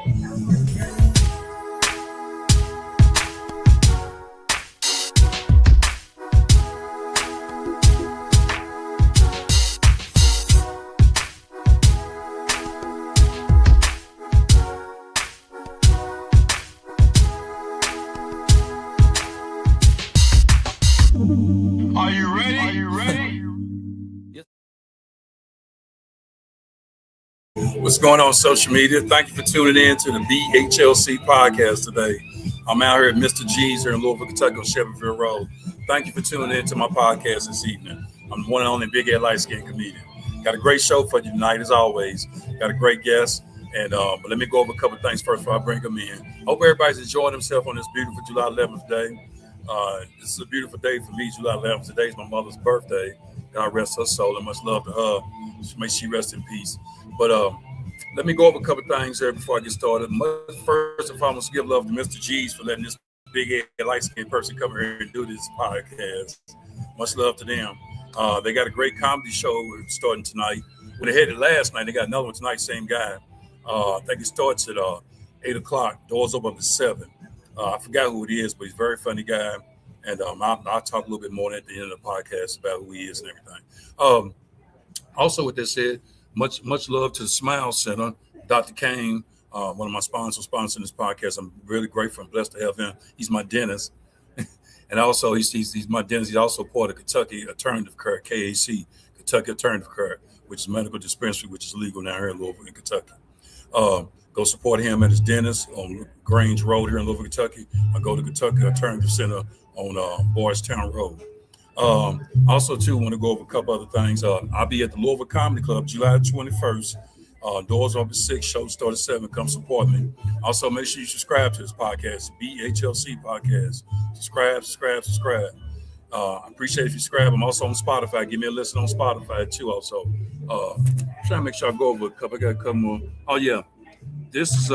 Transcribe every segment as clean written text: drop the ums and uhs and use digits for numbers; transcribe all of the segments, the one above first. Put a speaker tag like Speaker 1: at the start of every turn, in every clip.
Speaker 1: Are you ready? Are you ready?
Speaker 2: What's going on social media? Thank you for tuning in to the BHLC podcast today. I'm out here at Mr. G's here in Louisville, Kentucky on Shelbyville Road. Thank you for tuning in to my podcast this evening. I'm the one and only big head light skinned comedian. Got a great show for you tonight as always. Got a great guest. And but let me go over a couple of things first before I bring them in. Hope everybody's enjoying themselves on this beautiful July 11th day. This is a beautiful day for me, July 11th. Today is my mother's birthday. God rest her soul and much love to her. May she rest in peace. But let me go over a couple of things here before I get started. First and foremost, give love to Mr. G's for letting this big head light-skinned person come here and do this podcast. Much love to them. They got a great comedy show starting tonight. When they had it last night, they got another one tonight, same guy. I think it starts at 8 o'clock. Doors open up at 7. I forgot who it is, but he's a very funny guy. And I'll talk a little bit more at the end of the podcast about who he is and everything. Also, with that said, much love to the Smile Center. Dr. Kane, one of my sponsors, sponsoring this podcast. I'm really grateful and blessed to have him. He's my dentist. And also, he's my dentist. He's also part of Kentucky Alternative Care, KAC, Kentucky Alternative Care, which is a medical dispensary, which is legal now here in Louisville, in Kentucky. Go support him at his dentist on Grange Road here in Louisville, Kentucky. I go to Kentucky Alternative Center on Boystown Road. Also, too, want to go over a couple other things. I'll be at the Louisville Comedy Club July 21st. Doors open at 6, show start at 7. Come support me. Also, make sure you subscribe to this podcast, BHLC podcast. Subscribe. I appreciate if you subscribe. I'm also on Spotify. Give me a listen on Spotify, too, also. Trying to make sure I go over a couple. I got a couple more. Oh, yeah. This is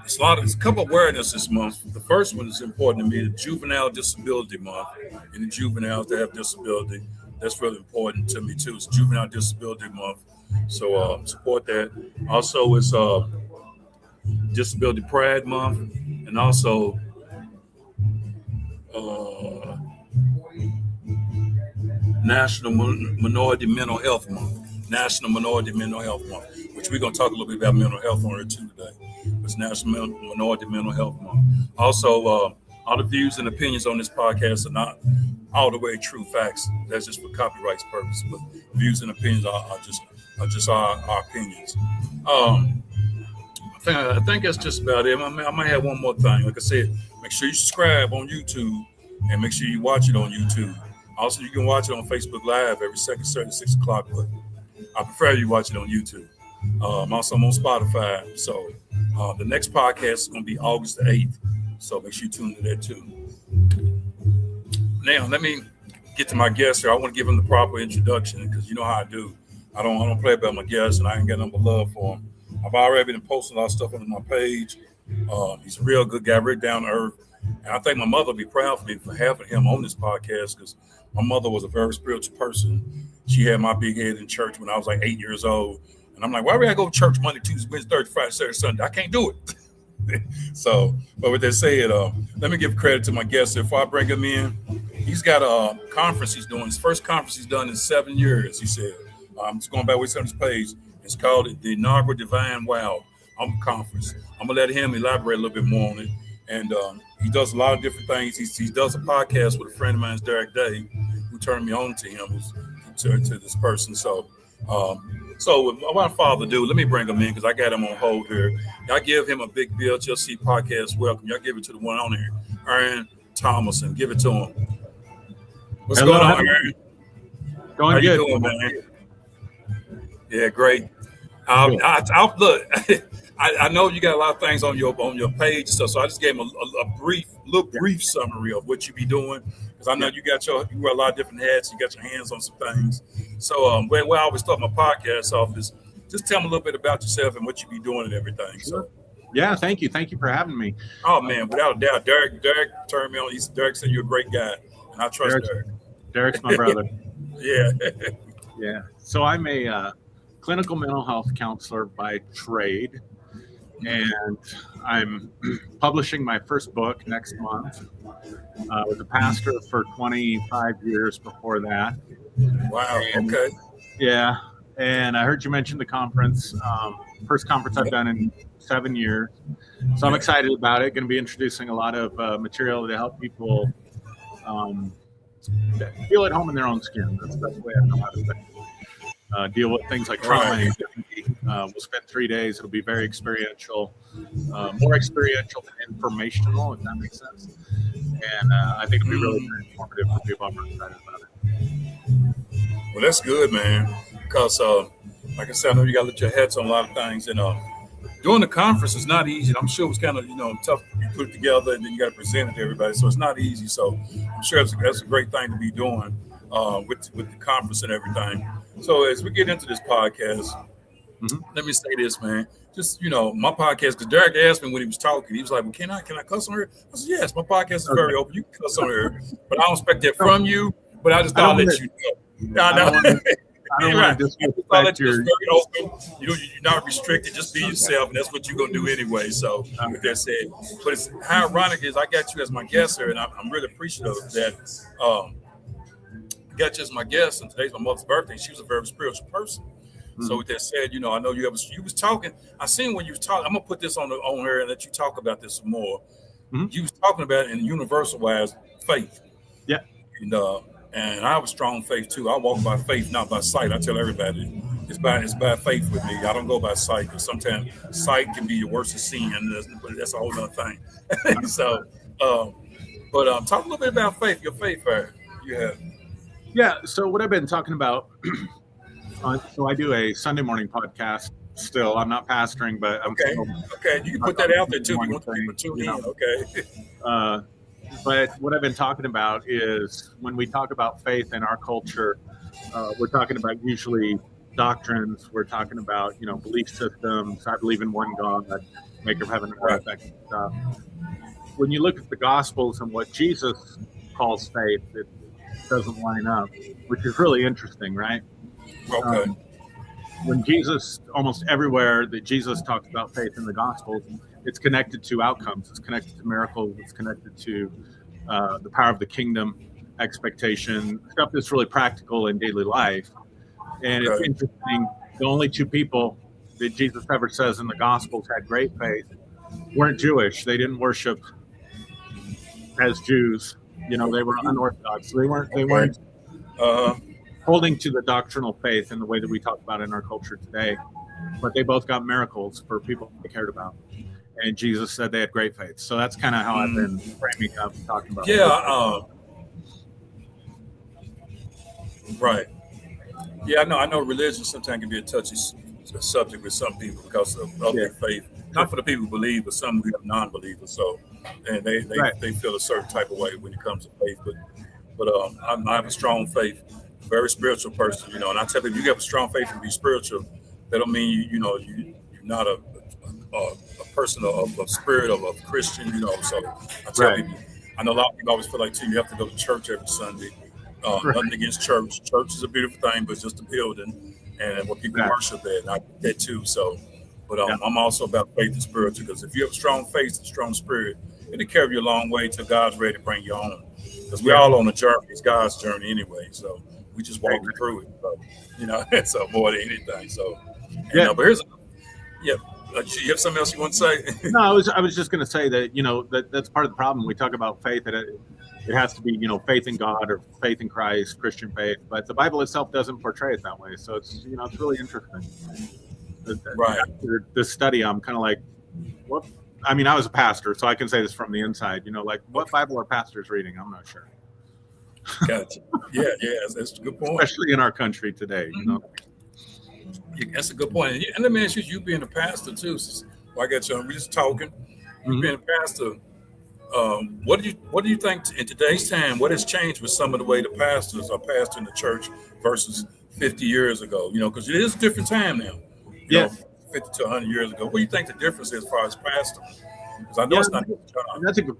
Speaker 2: it's a couple of awareness this month. The first one is important to me, the Juvenile Disability Month, and the juveniles that have disability. That's really important to me too. It's Juvenile Disability Month, so support that. Also, it's Disability Pride Month, and also National Minority Mental Health Month. National Minority Mental Health Month, which we're going to talk a little bit about mental health on it too today. It's National Minority Mental Health Month. Also, all the views and opinions on this podcast are not all the way true facts. That's just for copyright purposes. But views and opinions are just our opinions. I think that's just about it. I might have one more thing. Like I said, make sure you subscribe on YouTube and make sure you watch it on YouTube. Also, you can watch it on Facebook Live every second Saturday, 6 o'clock. But I prefer you watch it on YouTube. I'm also on Spotify. So the next podcast is going to be August the 8th. So make sure you tune into that too. Now, let me get to my guest here. I want to give him the proper introduction because you know how I do. I don't play about my guests, and I ain't got nothing but love for him. I've already been posting a lot of stuff on my page. He's a real good guy, right down to earth. And I think my mother would be proud of me for having him on this podcast because my mother was a very spiritual person. She had my big head in church when I was like 8 years old. And I'm like, why would I go to church Monday, Tuesday, Wednesday, Thursday, Friday, Saturday, Sunday? I can't do it. So, but with that said, let me give credit to my guest. Before I bring him in, he's got a conference he's doing. His first conference he's done in 7 years, he said. I'm just going back with on his page. It's called the Inaugural Divine Wow Conference. I'm going to let him elaborate a little bit more on it. And he does a lot of different things. He does a podcast with a friend of mine, Derek Day, who turned me on to him, to this person. So without further ado, let me bring him in because I got him on hold here. Y'all give him a big BHLC podcast welcome. Y'all give it to the one on here, Aaron Thomason. Give it to him. What's going on, Aaron?
Speaker 3: Going
Speaker 2: How
Speaker 3: good.
Speaker 2: you doing, man? Yeah, great. Look, I know you got a lot of things on your page and stuff, so I just gave him a brief summary of what you be doing because I know you wear a lot of different hats. You got your hands on some things. So where I always start my podcast off is just tell me a little bit about yourself and what you be doing and everything. So.
Speaker 3: Yeah, thank you for having me.
Speaker 2: Oh man, without a doubt, Derek turned me on. Derek said you're a great guy, and I trust Derek.
Speaker 3: Derek's my brother.
Speaker 2: Yeah.
Speaker 3: Yeah. So I'm a clinical mental health counselor by trade, and I'm publishing my first book next month. I was a pastor for 25 years before that.
Speaker 2: Wow.
Speaker 3: And,
Speaker 2: Okay.
Speaker 3: Yeah. And I heard you mention the conference. First conference I've done in 7 years. So I'm excited about it. Going to be introducing a lot of material to help people feel at home in their own skin. That's the best way I know how to say it. Deal with things like trauma and anxiety. We'll spend 3 days. It'll be very experiential, more experiential than informational, if that makes sense. And I think it'll be really very informative for people. I'm really excited about it.
Speaker 2: Well, that's good, man. Because, like I said, I know you got to let your heads on a lot of things. And doing the conference is not easy. I'm sure it was kind of, tough to put it together, and then you got to present it to everybody. So it's not easy. So I'm sure that's a great thing to be doing with the conference and everything. So as we get into this podcast, let me say this, man. Just, my podcast, because Derek asked me when he was talking, he was like, well, can I cuss on here? I said, yes, my podcast is very open. You can cuss on here. But I don't expect that from you. But I just thought I'd let you know.
Speaker 3: I don't want to disrespect your...
Speaker 2: very open. You're not restricted. Just be yourself, and that's what you're going to do anyway. So with that said, but it's how ironic is I got you as my guest here, and I'm really appreciative of that. I got you as my guest, and today's my mother's birthday. She was a very spiritual person. So with that said, I know you was talking. I seen when you was talking. I'm gonna put this on here and let you talk about this some more. You was talking about in universal wise faith.
Speaker 3: Yeah.
Speaker 2: And I have a strong faith too. I walk by faith, not by sight. I tell everybody it's by faith with me. I don't go by sight, because sometimes sight can be your worst sin. But that's a whole other thing. So, but talk a little bit about faith. Your faith, you have.
Speaker 3: Yeah. So what I've been talking about. So I do a Sunday morning podcast still. I'm not pastoring, but I'm
Speaker 2: okay. You can put that out there too. You want people to tune in, okay?
Speaker 3: But what I've been talking about is when we talk about faith in our culture, we're talking about usually doctrines. We're talking about belief systems. I believe in one God, maker of heaven and earth, that kind of stuff. When you look at the Gospels and what Jesus calls faith, it doesn't line up, which is really interesting, right?
Speaker 2: Okay.
Speaker 3: When Jesus, almost everywhere that Jesus talks about faith in the Gospels, it's connected to outcomes. It's connected to miracles. It's connected to the power of the kingdom, expectation, stuff that's really practical in daily life. And it's interesting. The only two people that Jesus ever says in the Gospels had great faith weren't Jewish. They didn't worship as Jews. They were unorthodox. They weren't holding to the doctrinal faith in the way that we talk about in our culture today, but they both got miracles for people they cared about. And Jesus said they had great faith. So that's kind of how I've been framing up talking about.
Speaker 2: Yeah. Right. Yeah, I know religion sometimes can be a touchy subject with some people because of their faith. Not for the people who believe, but some who have non-believers. So, and they feel a certain type of way when it comes to faith. But I have a strong faith. Very spiritual person, and I tell people, you have a strong faith and be spiritual. That don't mean you're not a person of spirit of a Christian, So I tell people, I know a lot of people always feel like too, you have to go to church every Sunday. Nothing against church. Church is a beautiful thing, but it's just a building and what people worship at. And I get that too. So, but I'm also about faith and spiritual, because if you have a strong faith and strong spirit, it'll carry you a long way till God's ready to bring you home. Because we're all on a journey. It's God's journey anyway. So we just walking through it. So, so more than anything. So, but here's, you have something else you want to say?
Speaker 3: No, I was just going to say that, that's part of the problem. We talk about faith, that it has to be, faith in God or faith in Christ, Christian faith. But the Bible itself doesn't portray it that way. So it's, it's really interesting.
Speaker 2: Right.
Speaker 3: After this study, I'm kind of like, what? I mean, I was a pastor, so I can say this from the inside, what Bible are pastors reading? I'm not sure.
Speaker 2: Gotcha. Yeah, that's a good point.
Speaker 3: Especially in our country today,
Speaker 2: Yeah, that's a good point. And let me ask you being a pastor too. I got you. We're just talking. You being a pastor. What do you think in today's time? What has changed with some of the way the pastors are pastoring the church versus 50 years ago? Because it is a different time now. You know, 50 to 100 years ago. What do you think the difference is as far as pastor? Because I know it's not.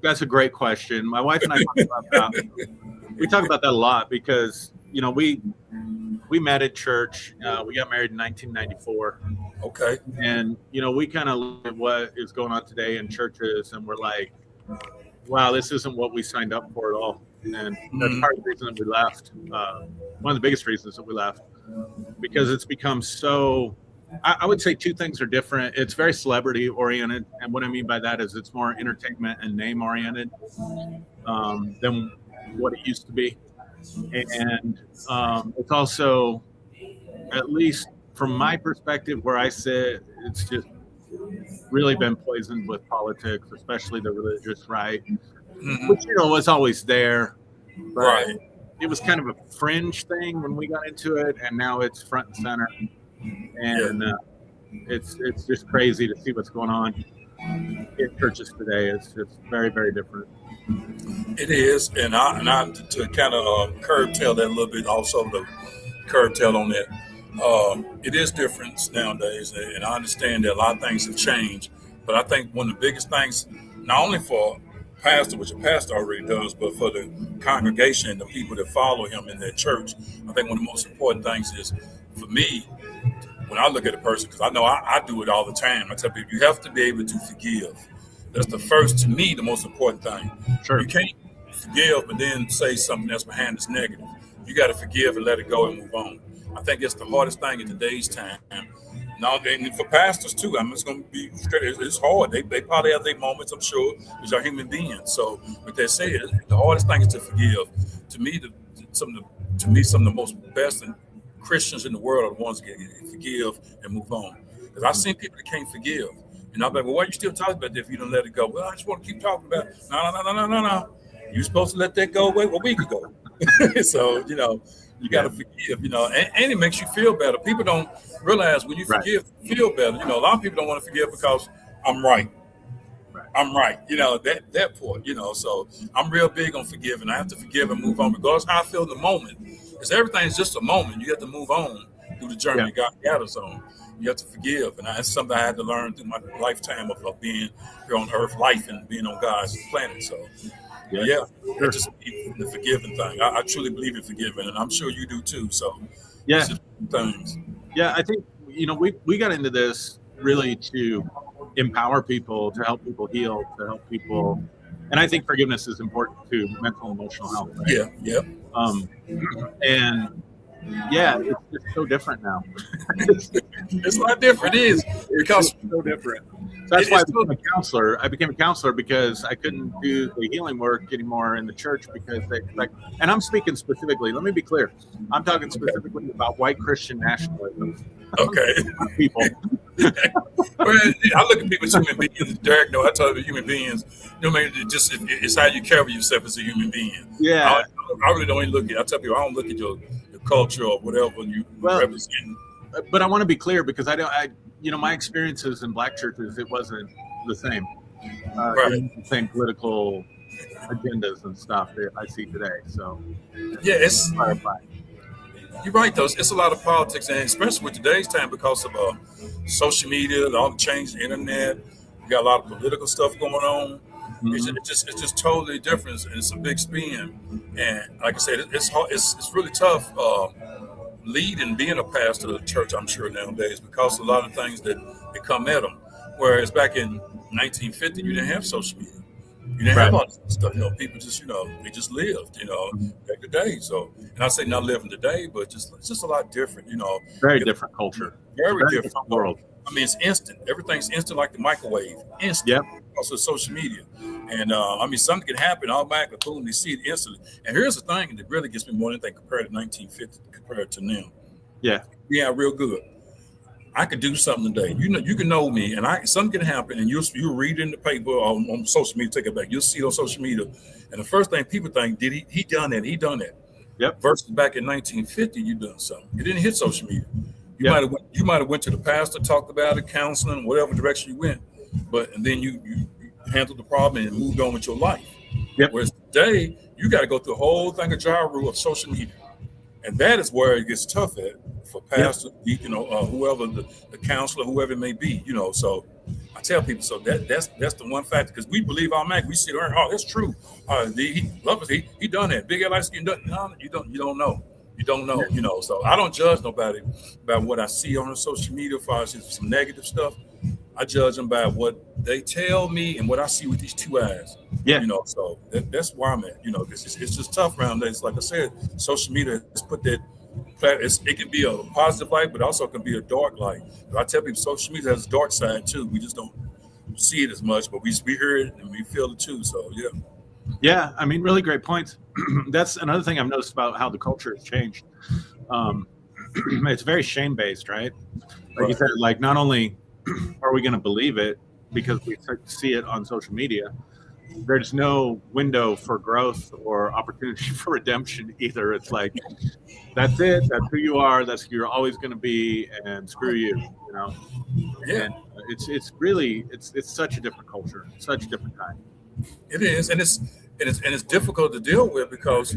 Speaker 3: That's a great question. My wife and I talk about that. We talk about that a lot because we we met at church. We got married in 1994.
Speaker 2: Okay.
Speaker 3: And, we kind of look at what is going on today in churches, and we're like, wow, this isn't what we signed up for at all. And that's part of the reason that we left. One of the biggest reasons that we left, because it's become so, I would say two things are different. It's very celebrity oriented. And what I mean by that is it's more entertainment and name oriented than what it used to be. And it's also, at least from my perspective, where I sit, it's just really been poisoned with politics, especially the religious right, which, was always there. But
Speaker 2: Right.
Speaker 3: it was kind of a fringe thing when we got into it, and now it's front and center. And it's just crazy to see what's going on in churches today. It's just very, very different.
Speaker 2: It is, and I to kind of curtail that a little bit, also the curtail on that. It is different nowadays, and I understand that a lot of things have changed. But I think one of the biggest things, not only for pastor, which a pastor already does, but for the congregation and the people that follow him in their church, I think one of the most important things is, for me, when I look at a person, because I know I do it all the time, I tell people, you have to be able to forgive. That's the first, to me, the most important thing.
Speaker 3: Sure.
Speaker 2: You can't forgive but then say something that's behind that's negative. You got to forgive and let it go and move on. I think it's the hardest thing in today's time. Now, and for pastors too, I'm just going to be straight. It's hard. They probably have their moments, I'm sure, because are human beings. So, with that said, the hardest thing is to forgive. To me, some of the most best Christians in the world are the ones that can forgive and move on. Because I've seen people that can't forgive. And I'm like, well, why are you still talking about that if you don't let it go? Well, I just want to keep talking about it. No. You're supposed to let that go away a week ago. So, you got to forgive, and it makes you feel better. People don't realize when you forgive, you feel better. A lot of people don't want to forgive because I'm right. I'm right. That point, so I'm real big on forgiving. I have to forgive and move on regardless of how I feel in the moment. Because everything's just a moment. You have to move on through the journey God got us on. You have to forgive. And that's something I had to learn through my lifetime of being here on earth, life, and being on God's planet. So, it's just the forgiving thing. I truly believe in forgiving, and I'm sure you do too. So, things.
Speaker 3: Yeah, I think, we got into this really to empower people, to help people heal, to help people. And I think forgiveness is important to mental and emotional health. Right?
Speaker 2: Yeah.
Speaker 3: And it's just so different now.
Speaker 2: It's a lot different. It is because
Speaker 3: it's so different. So that's why I became a counselor. I became a counselor because I couldn't do the healing work anymore in the church because they expect. And I'm speaking specifically. Let me be clear. I'm talking specifically about white Christian nationalism.
Speaker 2: Okay.
Speaker 3: People.
Speaker 2: I look at people as human beings. Derek, I tell you, human beings. It's how you carry yourself as a human being.
Speaker 3: Yeah.
Speaker 2: I really don't even look at. I tell people I don't look at your culture or whatever you represent.
Speaker 3: But I want to be clear because my experiences in black churches, it wasn't the same. The same political agendas and stuff that I see today. So
Speaker 2: it's you're right though. It's a lot of politics, and especially with today's time because of social media, all the change, the internet. You got a lot of political stuff going on. It's just totally different, and it's a big spin. And like I said, it's hard. It's really tough leading, being a pastor of the church. I'm sure nowadays because a lot of things that come at them. Whereas back in 1950, you didn't have social media. You didn't have all this stuff. People just they just lived. Day to day. So, and I say not living today, but it's just a lot different.
Speaker 3: Very different culture.
Speaker 2: Very different
Speaker 3: world.
Speaker 2: I mean, it's instant. Everything's instant, like the microwave. Instant.
Speaker 3: Yep.
Speaker 2: Also, social media, and something can happen automatically. Boom, they see it instantly. And here's the thing that really gets me more than anything compared to 1950 compared to now.
Speaker 3: Yeah,
Speaker 2: real good. I could do something today. You can know me, and something can happen, and you'll read it in the paper or on social media. Take it back. You'll see it on social media, and the first thing people think, did he done that? He done that.
Speaker 3: Yep.
Speaker 2: Versus back in 1950, you done something. You didn't hit social media. You might have went to the pastor, talked about it, counseling, whatever direction you went, and then you handled the problem and moved on with your life.
Speaker 3: Yep.
Speaker 2: Whereas today, you got to go through a whole thing of gyro of social media, and that is where it gets tough at for pastors, whoever the counselor, whoever it may be. So I tell people, so that's the one factor because we believe our man. We sit there, that's true. He done that. Big L.I.C. done. No, you don't know. You don't know, So I don't judge nobody by what I see on social media. If I see some negative stuff, I judge them by what they tell me and what I see with these two eyes.
Speaker 3: Yeah.
Speaker 2: So that's where I'm at. Because it's just tough around there. It's like I said, social media has put that. It can be a positive light, but also can be a dark light. I tell people, social media has a dark side too. We just don't see it as much, but we hear it and we feel it too. So yeah.
Speaker 3: Yeah, I mean, really great points. That's another thing I've noticed about how the culture has changed. It's very shame-based, right? Like you said, like not only are we going to believe it because we see it on social media, there's no window for growth or opportunity for redemption either. It's like, that's it. That's who you are. That's who you're always going to be, and screw you.
Speaker 2: Yeah.
Speaker 3: And it's really such a different culture, such a different time.
Speaker 2: It is, and it's difficult to deal with because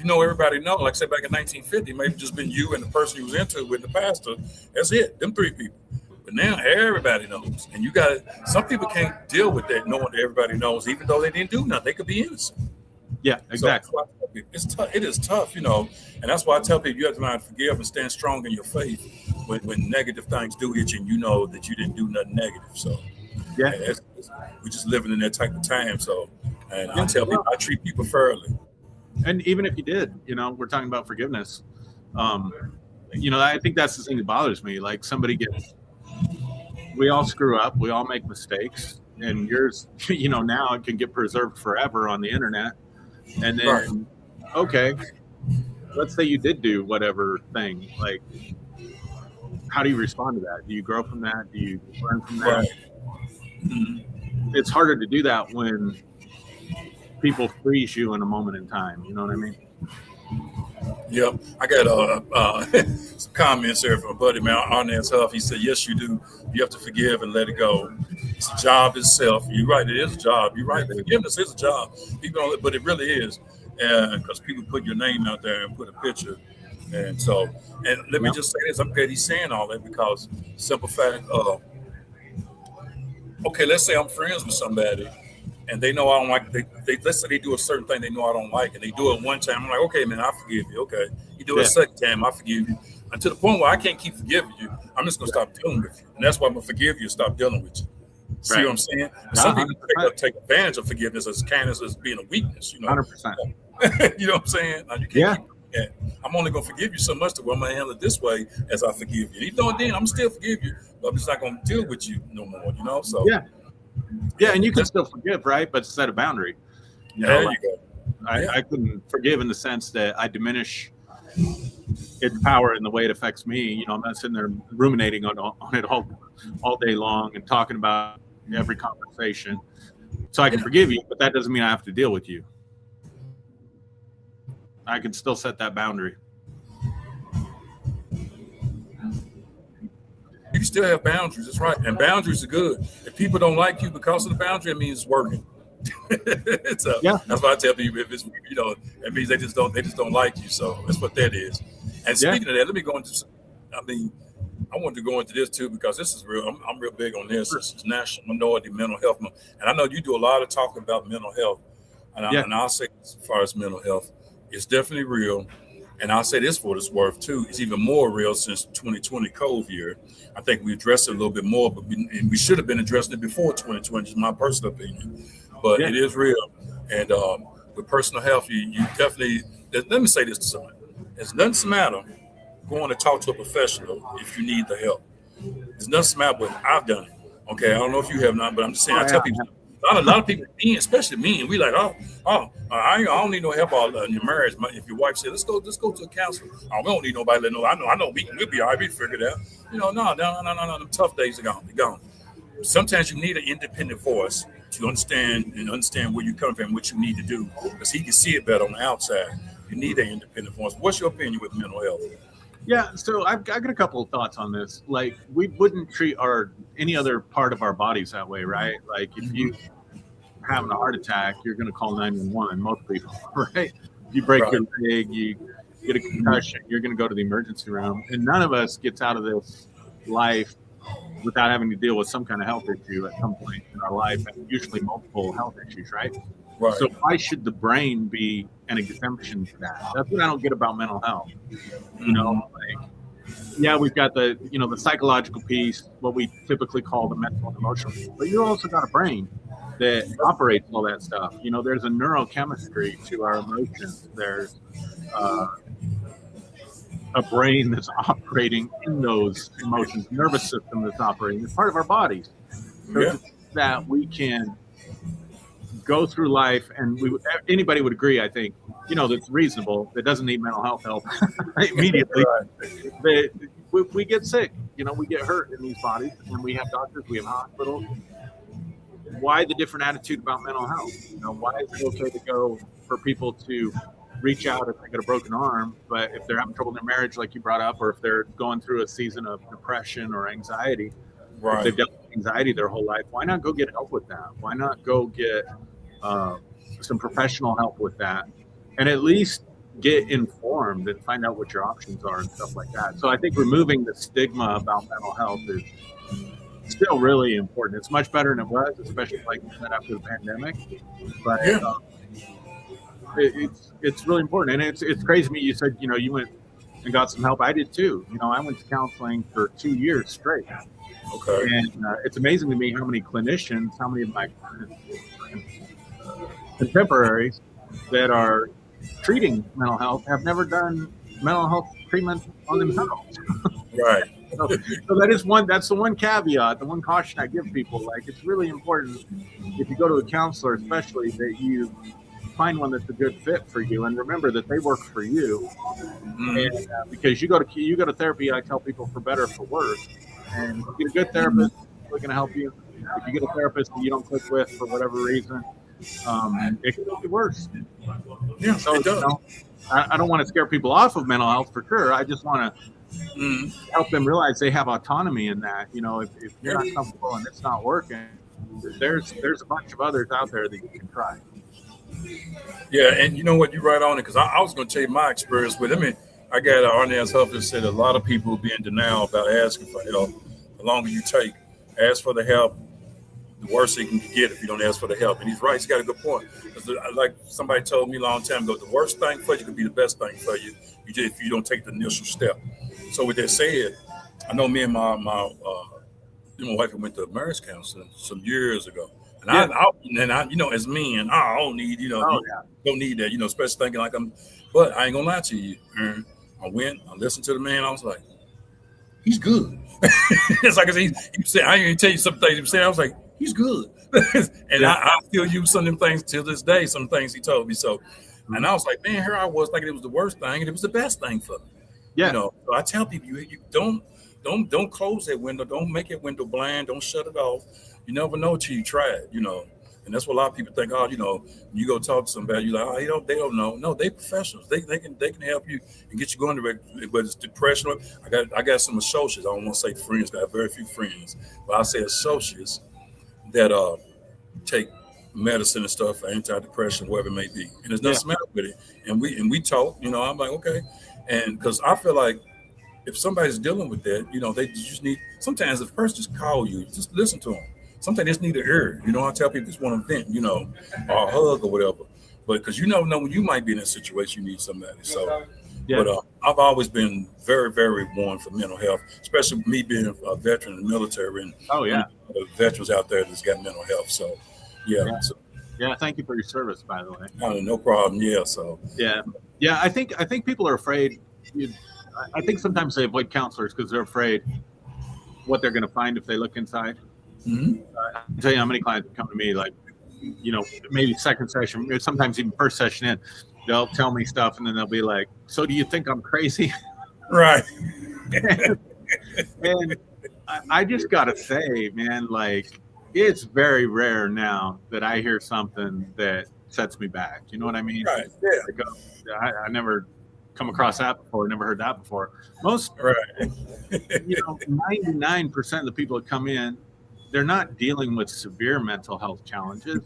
Speaker 2: everybody know. Like say back in 1950, maybe just been you and the person you was into with the pastor. That's it. Them three people. But now everybody knows, and some people can't deal with that knowing that everybody knows, even though they didn't do nothing. They could be innocent.
Speaker 3: Yeah, exactly.
Speaker 2: So it's tough. It is tough, and that's why I tell people you have to learn to forgive and stand strong in your faith when negative things do hit you, and you know that you didn't do nothing negative. So.
Speaker 3: Yeah,
Speaker 2: we're just living in that type of time. So, and I tell people, I treat people fairly.
Speaker 3: And even if you did, we're talking about forgiveness. I think that's the thing that bothers me. Like we all screw up, we all make mistakes, and yours, now it can get preserved forever on the internet. And then, right. Okay, let's say you did do whatever thing. Like, how do you respond to that? Do you grow from that? Do you learn from that?
Speaker 2: Right.
Speaker 3: It's harder to do that when people freeze you in a moment in time. You know what I mean?
Speaker 2: Yep. I got some comments here from a buddy, man, Arnaz Huff. He said, yes, you do. You have to forgive and let it go. It's a job itself. You're right. It is a job. You're right. Forgiveness is a job. People don't, but it really is. Because people put your name out there and put a picture. And so, and let me just say this. I'm glad he's saying all that because simple fact, okay, let's say I'm friends with somebody and they know I don't like, let's say they do a certain thing they know I don't like and they do it one time. I'm like, okay, man, I forgive you. Okay. You do it a second time, I forgive you. Until the point where I can't keep forgiving you, I'm just going to stop dealing with you. And that's why I'm going to forgive you and stop dealing with you. See what I'm saying? Some people take advantage of forgiveness as kindness as being a weakness,
Speaker 3: 100%.
Speaker 2: You know what I'm saying? Now, you can't keep that. I'm only going to forgive you so much that I'm going to handle it this way as I forgive you. Even though then I'm still forgive you, but I'm just not going to deal with you no more, So
Speaker 3: yeah, and you can still forgive, right? But set a boundary.
Speaker 2: There you go.
Speaker 3: I couldn't forgive in the sense that I diminish its power in the way it affects me. I'm not sitting there ruminating on it all day long and talking about every conversation. So I can forgive you, but that doesn't mean I have to deal with you. I can still set that boundary.
Speaker 2: You can still have boundaries. That's right. And boundaries are good. If people don't like you because of the boundary, it means it's working. That's why I tell people if it's, it means they just don't like you. So that's what that is. And speaking of that, let me go into, I wanted to go into this too, because this is real. I'm real big on this. This is National Minority Mental Health Month. And I know you do a lot of talking about mental health. And I'll say as far as mental health, it's definitely real. And I'll say this for what it's worth too. It's even more real since 2020 COVID year. I think we addressed it a little bit more, but we should have been addressing it before 2020, is my personal opinion. But it is real. And with personal health, you definitely, let me say this to someone. There's nothing the matter going to talk to a professional if you need the help. There's nothing the matter, but I've done it. Okay, I don't know if you have not, but I'm just saying, I tell people, a lot of people, especially me, and we like, I don't need no help in your marriage. If your wife said, let's go to a counselor. We don't need nobody to know. I know we'll be all right. We figured it out. No. The tough days are gone. They're gone. Sometimes you need an independent voice to understand where you're coming from and what you need to do, because he can see it better on the outside. You need an independent voice. What's your opinion with mental health?
Speaker 3: Yeah, so I've got a couple of thoughts on this. Like, we wouldn't treat any other part of our bodies that way, right? Like, if you having a heart attack, you're going to call 911, most people, right? If you break your leg, you get a concussion, you're going to go to the emergency room. And none of us gets out of this life without having to deal with some kind of health issue at some point in our life, and usually multiple health issues, right?
Speaker 2: Right.
Speaker 3: So why should the brain be an exemption to that? That's what I don't get about mental health. You know, like, yeah, we've got the psychological piece, what we typically call the mental and emotional piece, but you also got a brain that operates all that stuff. You know, there's a neurochemistry to our emotions. There's a brain that's operating in those emotions, nervous system that's operating. It's part of our bodies. So that we can go through life, and anybody would agree, I think, that's reasonable, that doesn't need mental health help immediately. Right. We get sick, we get hurt in these bodies, and we have doctors, we have hospitals. Why the different attitude about mental health? Why is it okay to go for people to reach out if they get a broken arm, but if they're having trouble in their marriage, like you brought up, or if they're going through a season of depression or anxiety, if they've dealt with anxiety their whole life, why not go get help with that? Why not go get some professional help with that, and at least get informed and find out what your options are and stuff like that. So I think removing the stigma about mental health is still really important. It's much better than it was, especially like you said, after the pandemic. But it's really important, and it's crazy to me. You said you went and got some help. I did too. I went to counseling for 2 years straight.
Speaker 2: Okay.
Speaker 3: And it's amazing to me how many clinicians, how many of my contemporaries that are treating mental health have never done mental health treatment on themselves.
Speaker 2: Right.
Speaker 3: So that's the one caveat, the one caution I give people. Like, it's really important if you go to a counselor, especially, that you find one that's a good fit for you, and remember that they work for you. And because you go to therapy, I tell people, for better or for worse. And if you get a good therapist, they're going to help you. If you get a therapist that you don't click with for whatever reason, it can make it worse.
Speaker 2: Yeah,
Speaker 3: so
Speaker 2: it does.
Speaker 3: I don't want to scare people off of mental health, for sure. I just want to help them realize they have autonomy in that. If you're not comfortable and it's not working, there's a bunch of others out there that you can try.
Speaker 2: Yeah, and you know what, you're right on it, because I was going to tell you my experience with it. I mean, I got Arnaz Huff that said a lot of people will be in denial about asking for help. The longer you take, ask for the help, the worse it can get if you don't ask for the help. And he's right. He's got a good point. Like somebody told me a long time ago, the worst thing for you could be the best thing for you if you don't take the initial step. So with that said, I know me and my wife went to marriage counseling some years ago. And I as men, I don't need, don't need that, especially thinking like but I ain't gonna lie to you. I went, I listened to the man, I was like, he's good. It's like he said, I ain't gonna tell you some things he said. I was like, he's good. And I still use some of them things till this day, some things he told me. So, and I was like, man, here I was thinking it was the worst thing, and it was the best thing for me. Yeah. So I tell people, you don't close that window, don't make that window blind, don't shut it off. You never know till you try it, And that's what a lot of people think. Oh, you go talk to somebody, you're like, oh, they don't know. No, they professionals. They can help you and get you going to it. Whether it's depression. I got some associates. I don't want to say friends. I have very few friends, but I say associates that take medicine and stuff for antidepressant, whatever it may be. And there's nothing matter with it. And we talk. I'm like, okay, and because I feel like if somebody's dealing with that, they just need. Sometimes if a person just call you, just listen to them. Sometimes they just need an ear. I tell people just want to vent, or a hug or whatever. But because you never know when you might be in a situation, you need somebody. So, but I've always been very, very warned for mental health, especially me being a veteran in the military and the veterans out there that's got mental health. So,
Speaker 3: thank you for your service, by the way.
Speaker 2: No problem. Yeah. So.
Speaker 3: Yeah. I think people are afraid. I think sometimes they avoid counselors because they're afraid what they're going to find if they look inside. I can tell you how many clients come to me, like, maybe second session, sometimes even first session in, they'll tell me stuff and then they'll be like, so do you think I'm crazy?
Speaker 2: Right.
Speaker 3: And I just got to say, man, like, it's very rare now that I hear something that sets me back. You know what I mean?
Speaker 2: Right. Yeah.
Speaker 3: Like, I never come across that before. Never heard that before. Most, 99% of the people that come in, they're not dealing with severe mental health challenges,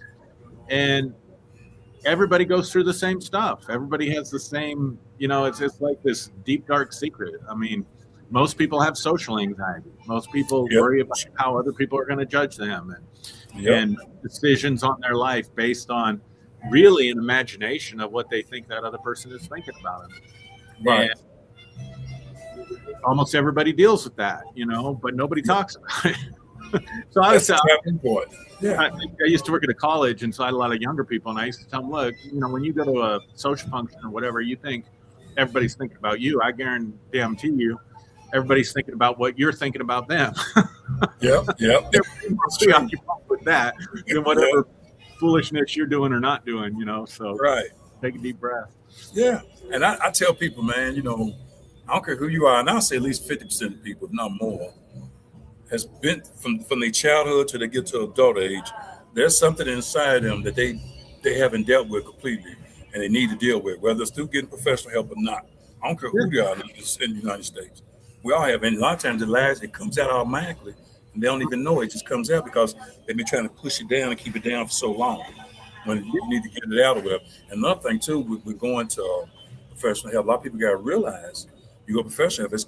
Speaker 3: and everybody goes through the same stuff. Everybody has the same, it's like this deep, dark secret. I mean, most people have social anxiety. Most people worry about how other people are going to judge them and decisions on their life based on really an imagination of what they think that other person is thinking about them.
Speaker 2: Right.
Speaker 3: And almost everybody deals with that, but nobody talks about it. So I used to work at a college, and so I had a lot of younger people, and I used to tell them, look, when you go to a social function or whatever, you think everybody's thinking about you. I guarantee you, everybody's thinking about what you're thinking about them.
Speaker 2: Yep.
Speaker 3: They're more preoccupied with that than whatever foolishness you're doing or not doing, So take a deep breath.
Speaker 2: Yeah, and I tell people, man, I don't care who you are, and I'll say at least 50% of people, if not more, has been from their childhood till they get to adult age. There's something inside them that they haven't dealt with completely, and they need to deal with, whether it's through getting professional help or not. I don't care who they are in the United States. We all have, and a lot of times it comes out automatically, and they don't even know it just comes out because they've been trying to push it down and keep it down for so long. When you need to get it out of it. And another thing too, we're going to professional help. A lot of people got to realize you go professional help,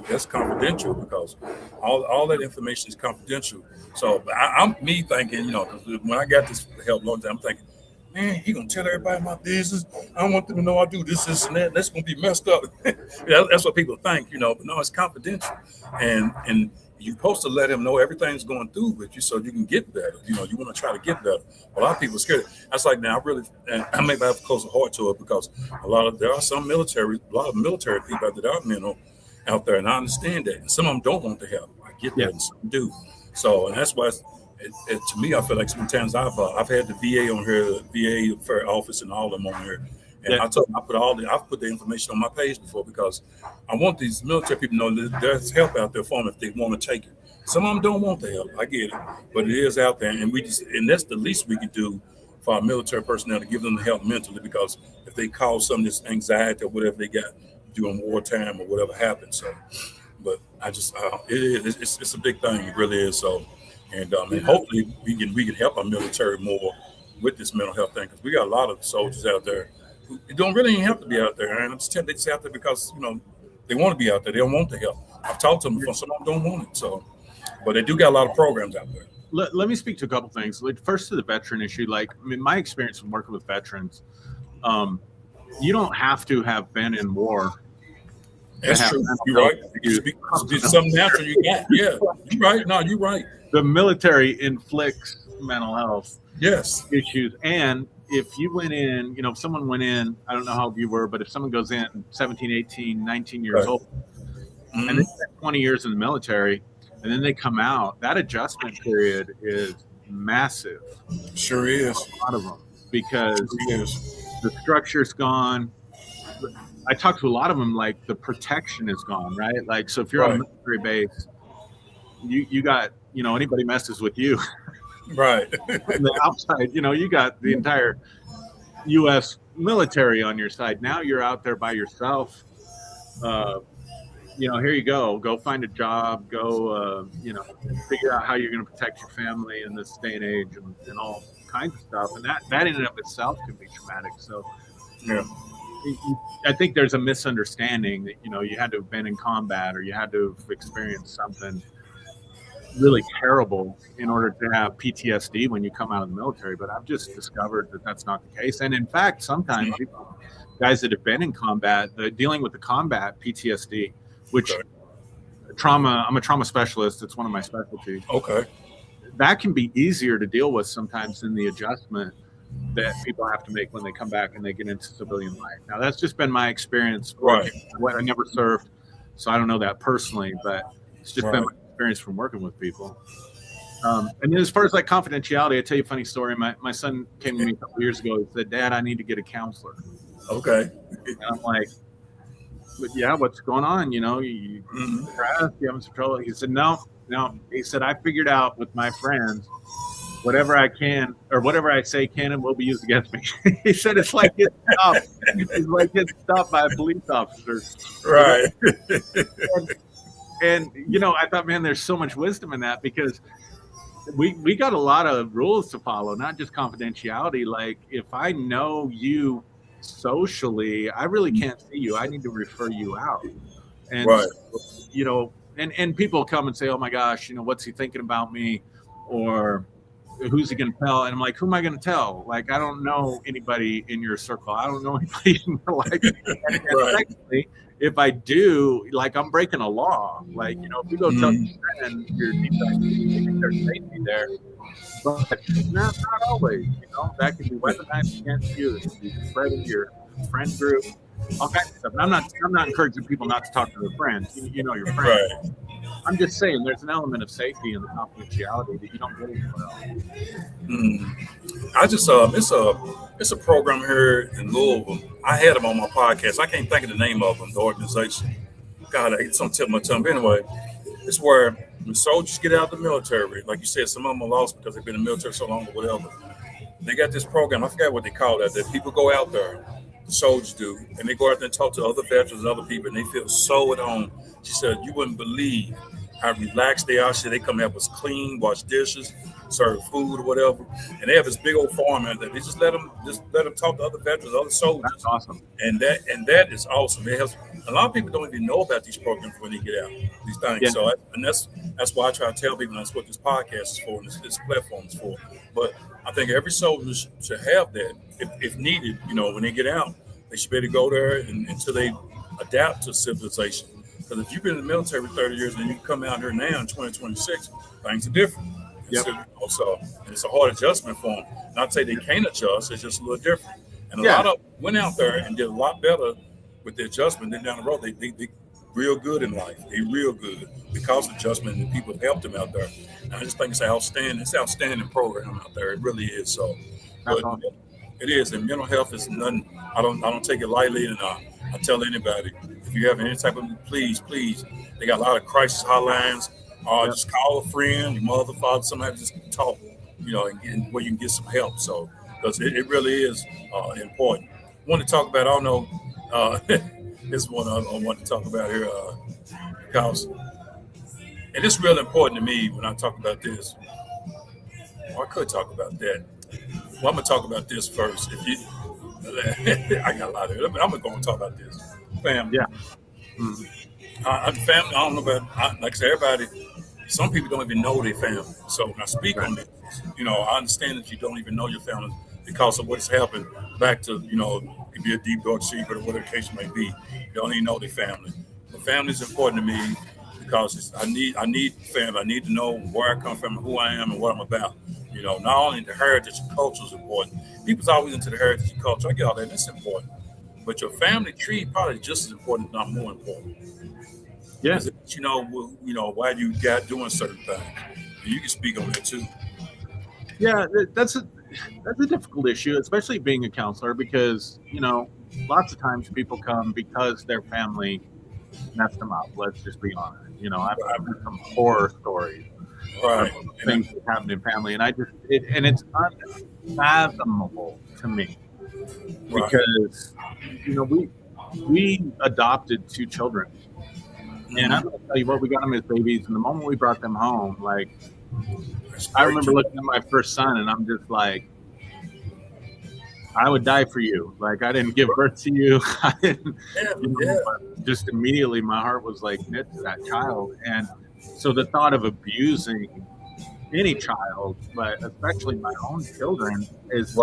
Speaker 2: that's confidential because all that information is confidential. So I'm thinking, because when I got this help a long time, I'm thinking, man, he gonna tell everybody my business. I don't want them to know I do this, and that. That's gonna be messed up. That's what people think, but no, it's confidential. And you're supposed to let him know everything's going through with you so you can get better. You want to try to get better. A lot of people are scared. That's like, now I may have a closer heart to it because there are a lot of military people that are mental out there, and I understand that. And some of them don't want the help. I get that, and some do. So, and that's why to me, I feel like sometimes I've had the VA on here, the VA fair office, and all of them on here. And I told them I've put the information on my page before because I want these military people to know that there's help out there for them if they want to take it. Some of them don't want the help. I get it, but it is out there, and that's the least we can do for our military personnel, to give them the help mentally, because if they cause some of this anxiety or whatever they got during wartime or whatever happens. So, but I just it's a big thing. It really is. So, and hopefully we can help our military more with this mental health thing, because we got a lot of soldiers out there. It don't really even have to be out there, and I'm just telling they just out there because they want to be out there. They don't want the help. I've talked to them before. Some of them don't want it. So, but they do got a lot of programs out there.
Speaker 3: Let me speak to a couple things. First, to the veteran issue. My experience from working with veterans, you don't have to have been in war.
Speaker 2: That's true. You're right. It's something natural you got. Yeah, you're right. No, you're right.
Speaker 3: The military inflicts mental health issues, and if you went in, if someone went in, I don't know how old you were, but if someone goes in 17, 18, 19 years old, and they spend 20 years in the military, and then they come out, that adjustment period is massive.
Speaker 2: Sure is.
Speaker 3: A lot of them, because the structure's gone. I talk to a lot of them, the protection is gone, right? So if you're on a military base, you got, anybody messes with you.
Speaker 2: Right.
Speaker 3: On the outside, you got the entire U.S. military on your side. Now you're out there by yourself. Here you go find a job, go, figure out how you're going to protect your family in this day and age, and all kinds of stuff. And that in and of itself can be traumatic. So, I think there's a misunderstanding that, you had to have been in combat, or you had to have experienced something really terrible in order to have PTSD when you come out of the military. But I've just discovered that that's not the case. And in fact, sometimes guys that have been in combat, dealing with the combat PTSD, which I'm a trauma specialist. It's one of my specialties.
Speaker 2: Okay.
Speaker 3: That can be easier to deal with sometimes than the adjustment that people have to make when they come back and they get into civilian life. Now, that's just been my experience.
Speaker 2: Right.
Speaker 3: I never served, so I don't know that personally, but it's just been my experience from working with people. And then as far as confidentiality, I tell you a funny story. My son came to me a couple years ago. He said, "Dad, I need to get a counselor."
Speaker 2: Okay.
Speaker 3: And I'm like, "But yeah, what's going on? You stressed, you having some trouble?" He said, No. He said, "I figured out with my friends, whatever I can, or whatever I say can and will be used against me." He said, "It's like getting stopped. It's like getting stopped by a police officer."
Speaker 2: Right.
Speaker 3: And I thought, man, there's so much wisdom in that, because we got a lot of rules to follow, not just confidentiality. If I know you socially, I really can't see you. I need to refer you out. And and people come and say, "Oh my gosh, what's he thinking about me?" Or who's he going to tell? And I'm like, who am I going to tell? Like, I don't know anybody in your circle. I don't know anybody in your life. And secondly, if I do, like, I'm breaking a law. Like, you know, if you go tell your friend your defect, you think there's safety there. But not always, you know, that can be weaponized against you. It can be spread in your friend group, all kinds of stuff. And I'm not encouraging people not to talk to their friends. You know your friends.
Speaker 2: Right.
Speaker 3: I'm just saying there's an element of safety in the confidentiality that you don't get anywhere else.
Speaker 2: I just it's a program here in Louisville. I had them on my podcast. I can't think of the name of them, the organization. God, it's on the tip of my tongue. But anyway, it's where when soldiers get out of the military, like you said, some of them are lost because they've been in the military so long or whatever. They got this program. I forgot what they call that. That people go out there, the soldiers do, and they go out there and talk to other veterans, other people, and they feel so at home. She said, you wouldn't believe how relaxed they are. She said, they come help us clean, wash dishes, serve food or whatever. And they have this big old farm that they just let them talk to other veterans, other soldiers.
Speaker 3: That's awesome.
Speaker 2: And that is awesome. It helps. A lot of people don't even know about these programs when they get out, these things. Yeah. So that's why I try to tell people that's what this podcast is for and this platform is for. But I think every soldier should have that if needed. You know, when they get out, they should be able to go there until they adapt to civilization. Because if you've been in the military for 30 years and you come out here now in 2026, things are different. Yep. So it's a hard adjustment for them. Not to say they can't adjust, it's just a little different. And a lot of them went out there and did a lot better with the adjustment. Then down the road, they real good in life. They real good because of adjustment, and the people helped them out there. And I just think it's an outstanding program out there. It really is. So, but it is. And mental health is nothing. I don't take it lightly, and I tell anybody, if you have any type of, please, they got a lot of crisis hotlines. Just call a friend, your mother, father, somebody, just talk, you know, and where you can get some help. So, because it really is important. I want to talk about, I don't know, this is one I want to talk about here because, and it's real important to me when I talk about this. Or I could talk about that. Well, I'm going to talk about this first. I got a lot of it. I'm going to go and talk about this. Family. Yeah. Family, I don't know about, like I said, everybody, some people don't even know their family. So when I speak on this, you know, I understand that you don't even know your family because of what's happened back to, you know, it could be a deep, dark secret or whatever the case may be. You don't even know their family. The family is important to me because I need family. I need to know where I come from and who I am and what I'm about. You know, not only the heritage and culture is important. People's always into the heritage and culture. I get all that. That's important. But your family tree probably just as important, if not more important. Yeah. You know why you got doing certain things. You can speak on that too.
Speaker 3: Yeah, that's a difficult issue, especially being a counselor, because, you know, lots of times people come because their family messed them up. Let's just be honest. You know, I've heard some horror stories. Right. Things that happened in family, and it's unfathomable to me because, you know, we adopted 2 children, and I'm going to tell you what, we got them as babies, and the moment we brought them home, like, I remember looking at my first son, and I'm just like, I would die for you. Like, I didn't give birth to you. I didn't, but just immediately my heart was like knit to that child. And so the thought of abusing any child, but especially my own children, is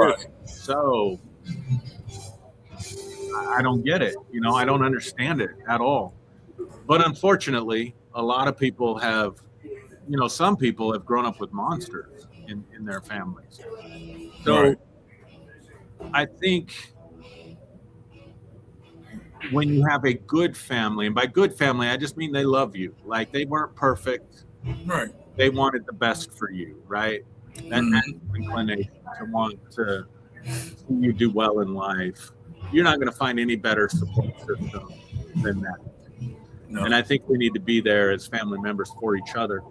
Speaker 3: so, I don't get it. You know, I don't understand it at all. But unfortunately, a lot of people have, you know, some people have grown up with monsters in their families. So I think when you have a good family, and by good family, I just mean they love you. Like, they weren't perfect. Right. They wanted the best for you, right? That inclination to want to see you do well in life. You're not going to find any better support system than that. No. And I think we need to be there as family members for each other.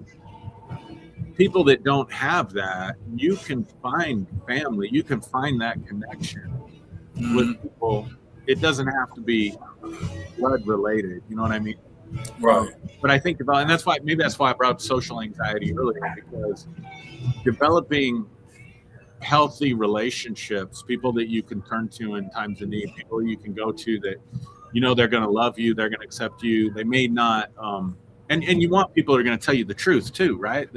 Speaker 3: People that don't have that, you can find family, you can find that connection with people. It doesn't have to be blood related, you know what I mean? Right. But I think and that's why I brought up social anxiety earlier, because developing healthy relationships, people that you can turn to in times of need, people you can go to that, you know, they're going to love you, they're going to accept you. They may not, and you want people that are going to tell you the truth too, right?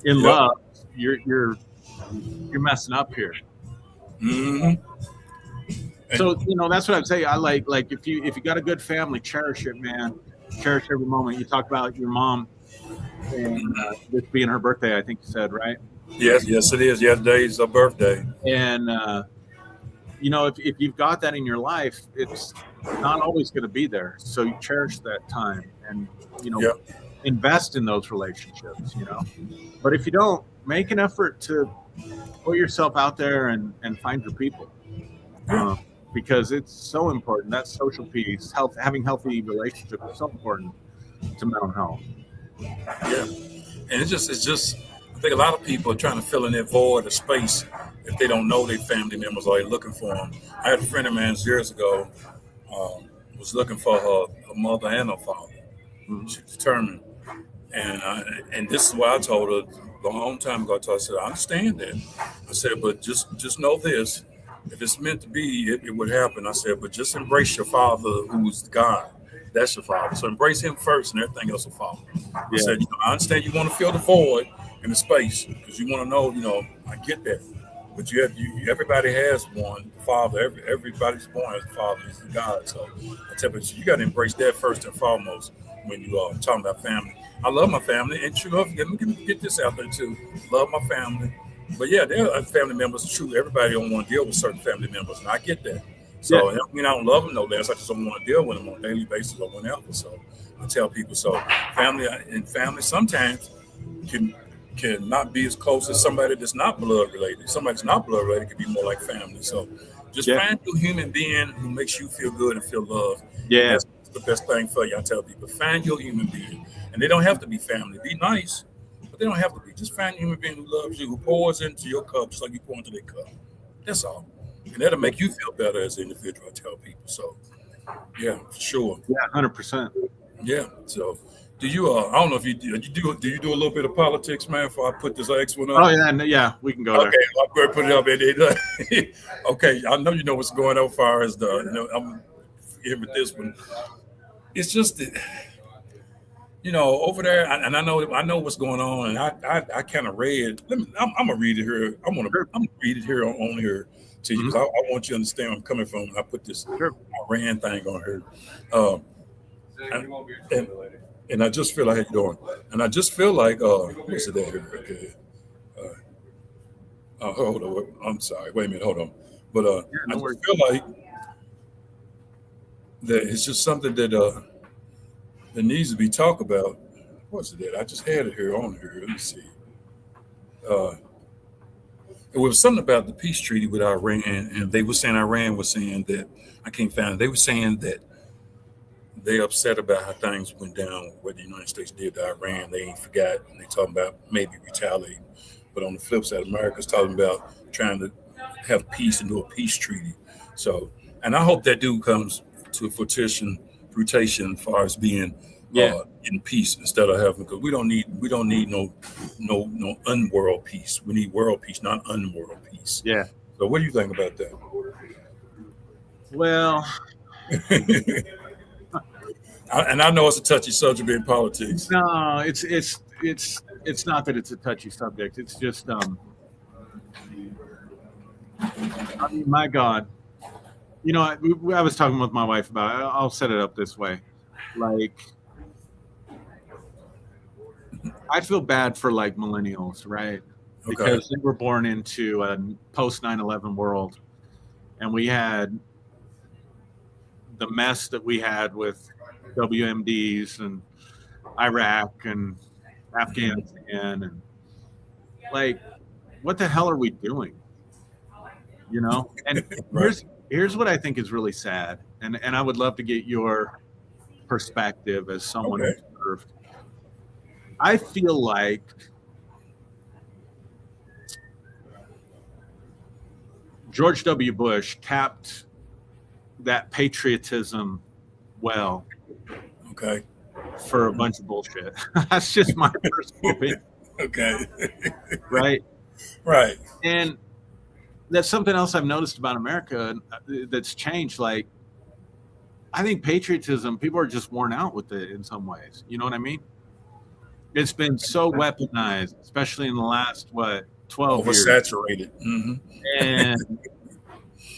Speaker 3: In love, you're messing up here.
Speaker 2: Mm-hmm.
Speaker 3: So that's what I'd say. I like if you got a good family, cherish it, man. Cherish every moment. You talk about your mom and this being her birthday, I think you said, right?
Speaker 2: Yes, it is. Yeah, today's her birthday.
Speaker 3: And if you've got that in your life, it's not always going to be there. So you cherish that time and invest in those relationships. But if you don't, make an effort to put yourself out there and find your people. Because it's so important. That social piece, having healthy relationships is so important to mental health.
Speaker 2: Yeah, and it's just. I think a lot of people are trying to fill in that void of space if they don't know their family members or they're looking for them. I had a friend of mine years ago was looking for her mother and her father. Mm-hmm. She was determined, and this is why I told her a long time ago. I said, I understand that. I said, but just know this. If it's meant to be, it would happen. I said, but just embrace your father, who's God. That's your father. So embrace him first, and everything else will follow. I said, I understand you want to fill the void in the space because you want to know, I get that. But everybody has one father. Everybody's born as a father. He's God. So I tell you, you got to embrace that first and foremost when you are talking about family. I love my family, and let me get this out there too. Love my family. But yeah, there are family members. True, everybody don't want to deal with certain family members, and I get that. So I don't love them no less. I just don't want to deal with them on a daily basis or whenever. So I tell people, family sometimes can not be as close as somebody that's not blood related. Somebody that's not blood related can be more like family. So just find a human being who makes you feel good and feel loved.
Speaker 3: Yeah,
Speaker 2: that's the best thing for you. I tell people, find your human being, and they don't have to be family. Be nice. But they don't have to be. Just find a human being who loves you, who pours into your cup just like you pour into their cup. That's all. And that'll make you feel better as an individual, I tell people. So, yeah, for sure.
Speaker 3: Yeah, 100%.
Speaker 2: Yeah. So, do you, I don't know if do you do a little bit of politics, man, before I put this next one up?
Speaker 3: Oh, yeah, we can go there.
Speaker 2: Okay, I'm going to put it up. Okay, I know you know what's going on as far as I'm here with this one. It's just that, over there, and I know what's going on, and I kind of read. I'm gonna read it here. I'm gonna read it here on here to you because I want you to understand where I'm coming from. I put this Iran thing on here, and I just feel like how you doing, and I just feel like what's it there? Okay, hold on. I'm sorry. Wait a minute. Hold on. But I just feel like that it's just something that needs to be talked about. What's it that? I just had it here on here. Let me see. It was something about the peace treaty with Iran, and they were saying Iran was saying that I can't find it. They were saying that they're upset about how things went down, what the United States did to Iran. They ain't forgot, and they talking about maybe retaliating. But on the flip side, America's talking about trying to have peace and do a peace treaty. So, and I hope that dude comes to a fruition as far as being in peace instead of having, because we don't need no unworld peace. We need world peace, not unworld peace.
Speaker 3: Yeah.
Speaker 2: So what do you think about that?
Speaker 3: Well,
Speaker 2: and I know it's a touchy subject in politics.
Speaker 3: No, it's not that it's a touchy subject. It's just I mean, my God. I was talking with my wife about it. I'll set it up this way. Like, I feel bad for like millennials, right? Because they were born into a post 9/11 world, and we had the mess that we had with WMDs and Iraq and Afghanistan, and like, what the hell are we doing? And here's what I think is really sad, and I would love to get your perspective as someone who served. I feel like George W. Bush tapped that patriotism well.
Speaker 2: Okay.
Speaker 3: For a bunch of bullshit. That's just my personal opinion.
Speaker 2: Okay.
Speaker 3: Right?
Speaker 2: Right.
Speaker 3: And that's something else I've noticed about America that's changed. Like, I think patriotism, people are just worn out with it in some ways. You know what I mean? It's been so weaponized, especially in the last 12 years.
Speaker 2: Oversaturated. Mm-hmm.
Speaker 3: And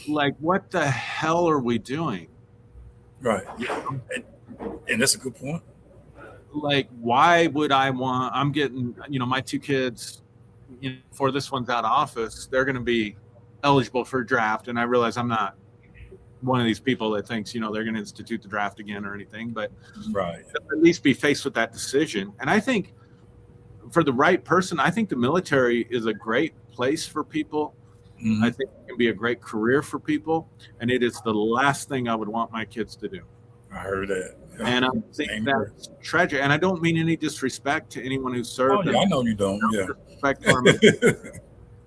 Speaker 3: like, what the hell are we doing?
Speaker 2: Right. And that's a good point.
Speaker 3: Like, why would I'm getting, my two kids, before this one's out of office, they're going to be eligible for a draft. And I realize I'm not one of these people that thinks, they're going to institute the draft again or anything, but
Speaker 2: right,
Speaker 3: at least be faced with that decision. And I think for the right person, I think the military is a great place for people.
Speaker 2: Mm-hmm.
Speaker 3: I think it can be a great career for people. And it is the last thing I would want my kids to do.
Speaker 2: I heard that. Yeah.
Speaker 3: And I think that's tragic. And I don't mean any disrespect to anyone who served.
Speaker 2: Oh, yeah, I know you don't. Yeah.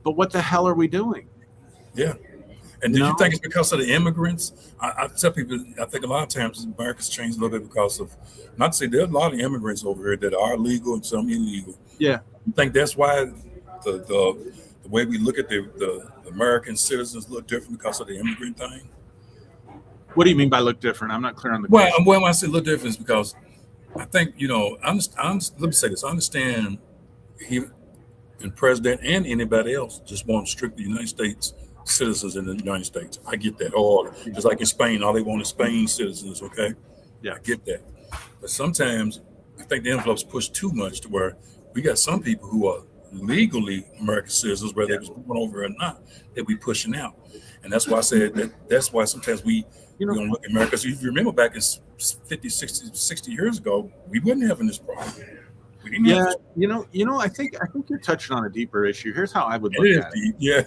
Speaker 3: But what the hell are we doing?
Speaker 2: Yeah. And do you think it's because of the immigrants? I tell people, I think a lot of times America's changed a little bit because of, not to say there's a lot of immigrants over here that are legal and some illegal.
Speaker 3: Yeah.
Speaker 2: You think that's why the way we look at the American citizens look different because of the immigrant thing?
Speaker 3: What do you mean by look different? I'm not clear on the question.
Speaker 2: Well, when I say look different is because I think, let me say this. I understand he and president and anybody else just want strictly United States citizens in the United States. I get that. Or just like in Spain, all they want is Spain citizens, okay?
Speaker 3: Yeah,
Speaker 2: I get that. But sometimes I think the envelope's pushed too much to where we got some people who are legally American citizens, whether they was born over or not, that we pushing out. And that's why I said that's why sometimes we don't look at America. Because if you remember back in 50, 60 years ago, we wasn't having this problem. We didn't have this.
Speaker 3: I think you're touching on a deeper issue. Here's how I would look at it.
Speaker 2: Yeah.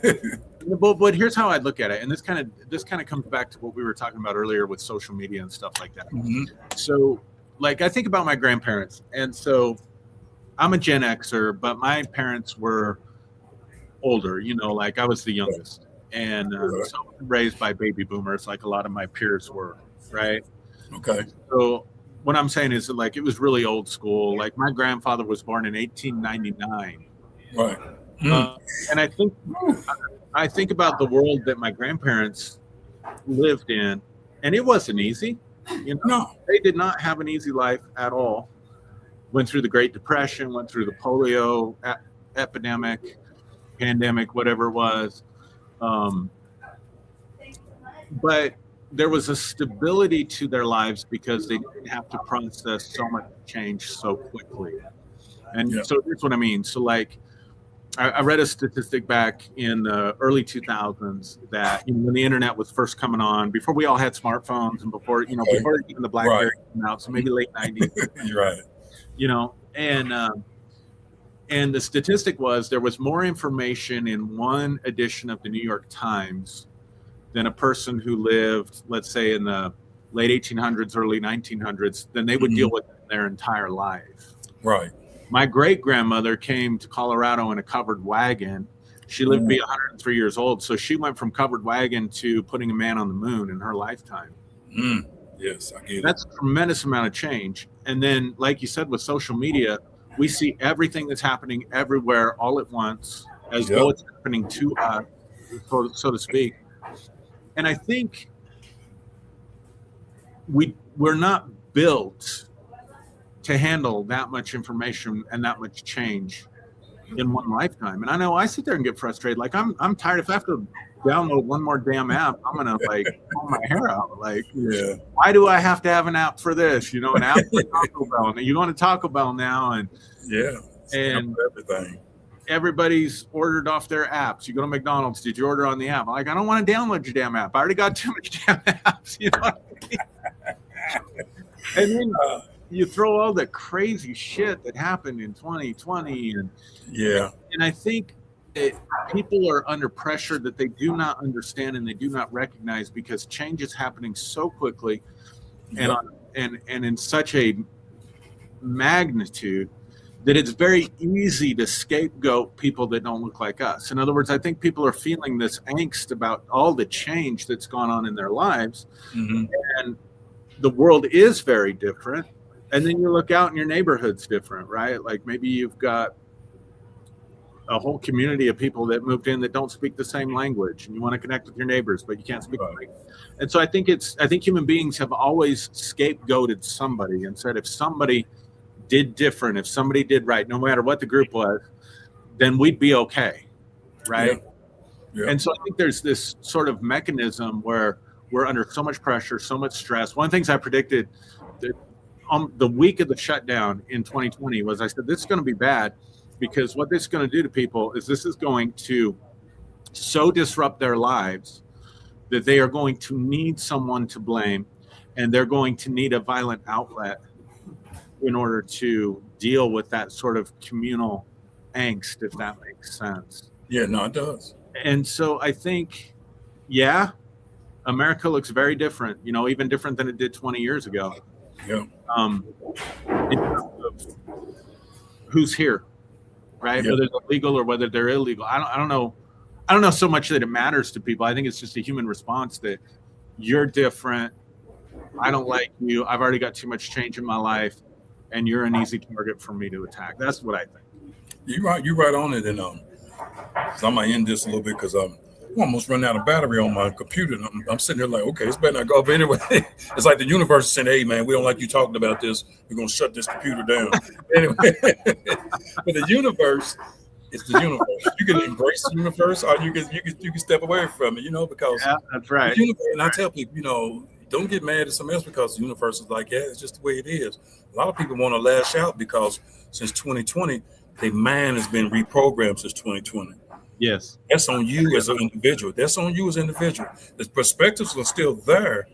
Speaker 3: But here's how I'd look at it. And this kind of comes back to what we were talking about earlier with social media and stuff like that.
Speaker 2: Mm-hmm.
Speaker 3: So, like, I think about my grandparents. And so I'm a Gen Xer, but my parents were older, like I was the youngest. And so raised by baby boomers, like a lot of my peers were, right?
Speaker 2: Okay.
Speaker 3: So what I'm saying is that, like, it was really old school. Like, my grandfather was born in 1899.
Speaker 2: Right.
Speaker 3: And I think about the world that my grandparents lived in, and it wasn't easy.
Speaker 2: No.
Speaker 3: They did not have an easy life at all. Went through the Great Depression, went through the polio epidemic, pandemic, whatever it was. But there was a stability to their lives because they didn't have to process so much change so quickly. And so here's what I mean. So, like, I read a statistic back in the early 2000s that when the internet was first coming on, before we all had smartphones and before even the BlackBerry came out, so maybe late 90s.
Speaker 2: You're right.
Speaker 3: And the statistic was there was more information in one edition of the New York Times than a person who lived, let's say, in the late 1800s, early 1900s, than they would deal with in their entire life.
Speaker 2: Right.
Speaker 3: My great-grandmother came to Colorado in a covered wagon. She lived to be 103 years old, so she went from covered wagon to putting a man on the moon in her lifetime.
Speaker 2: Yes, I get it.
Speaker 3: That's a tremendous amount of change. And then, like you said, with social media, we see everything that's happening everywhere all at once, as though it's happening to us, so to speak. And I think we're not built to handle that much information and that much change in one lifetime. And I know I sit there and get frustrated. Like, I'm tired. If I have to download one more damn app, I'm gonna pull my hair out. Like, why do I have to have an app for this? An app for Taco Bell. You go to Taco Bell now, and
Speaker 2: everything.
Speaker 3: Everybody's ordered off their apps. You go to McDonald's. Did you order on the app? I'm like, I don't want to download your damn app. I already got too much damn apps. You know what I mean? And then you throw all the crazy shit that happened in 2020, and I think people are under pressure that they do not understand and they do not recognize, because change is happening so quickly and in such a magnitude that it's very easy to scapegoat people that don't look like us. In other words, I think people are feeling this angst about all the change that's gone on in their lives, and the world is very different. And then you look out and your neighborhood's different, right? Like, maybe you've got a whole community of people that moved in that don't speak the same language, and you want to connect with your neighbors, but you can't speak the language. And so I think human beings have always scapegoated somebody and said, if somebody did different, if somebody did right, no matter what the group was, then we'd be okay, right?
Speaker 2: Yeah.
Speaker 3: And so I think there's this sort of mechanism where we're under so much pressure, so much stress. One of the things I predicted that on the week of the shutdown in 2020 was, I said, this is going to be bad, because what this is going to do to people is this is going to so disrupt their lives that they are going to need someone to blame, and they're going to need a violent outlet in order to deal with that sort of communal angst, if that makes sense.
Speaker 2: Yeah, no, it does.
Speaker 3: And so I think, yeah, America looks very different, even different than it did 20 years ago.
Speaker 2: Yeah.
Speaker 3: In terms of who's here, right?
Speaker 2: Yeah.
Speaker 3: Whether they're legal or whether they're illegal. I don't know. I don't know so much that it matters to people. I think it's just a human response that you're different. I don't like you. I've already got too much change in my life, and you're an easy target for me to attack. That's what I think.
Speaker 2: You're right on it. And so I might end this a little bit because I'm almost running out of battery on my computer. And I'm sitting there like, okay, it's better not go. But anyway, it's like the universe is saying, hey, man, we don't like you talking about this. We're going to shut this computer down. Anyway, but the universe, it's the universe. You can embrace the universe, or you can step away from it, because
Speaker 3: that's right.
Speaker 2: The universe, and I tell people, don't get mad at something else because the universe is like, yeah, it's just the way it is. A lot of people want to lash out because since 2020, their mind has been reprogrammed since 2020.
Speaker 3: Yes.
Speaker 2: That's on you as an individual. That's on you as an individual. The perspectives are still there,